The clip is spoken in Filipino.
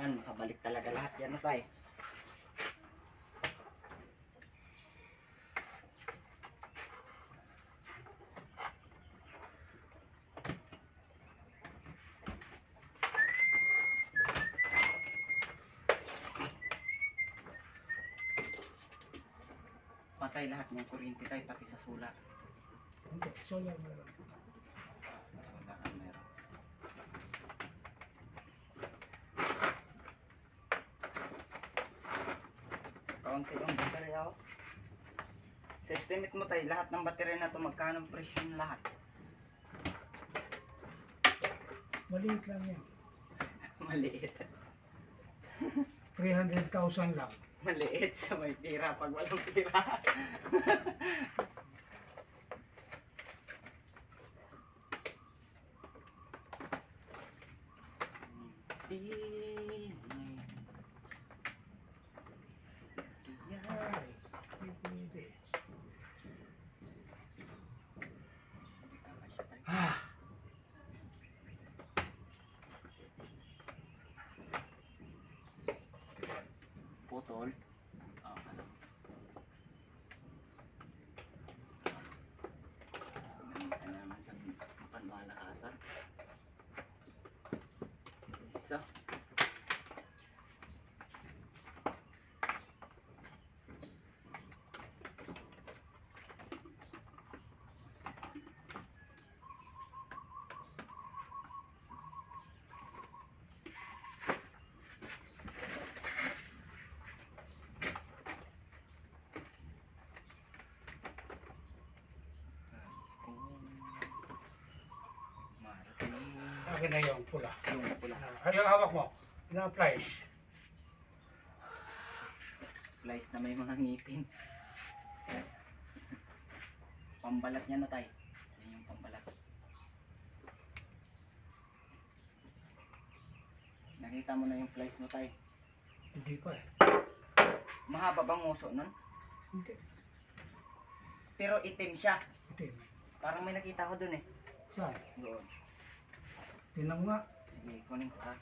Kailangan makabalik talaga lahat yan na tayo. Patay lahat ng kuryente tayo, pati sa solar. Hindi, solar meron. Solar ang meron. Kaunti yung battery ako. Sa estimate mo tayo, lahat ng battery na ito, magkano presyo yung lahat? Maliit lang yan. Maliit. 300,000 lang. Maliit sa may tira pag walang tira. Hindi. Ah, Putol. Ano naman sa panmalakasan. Isa. akin na yung pula. Yung pula. Ayaw, hawak mo. Na-plies. Flies na may mga ngipin. Pambalat niya na tayo. Yan yung pambalat. Nakita mo na yung flies mo tayo. Hindi pa eh. Mahaba bang nguso nun? Hindi. Pero itim siya. Hindi. Parang may nakita ko dun eh. Saan? Doon. Tinan mo nga. Sige, kunin ko ka.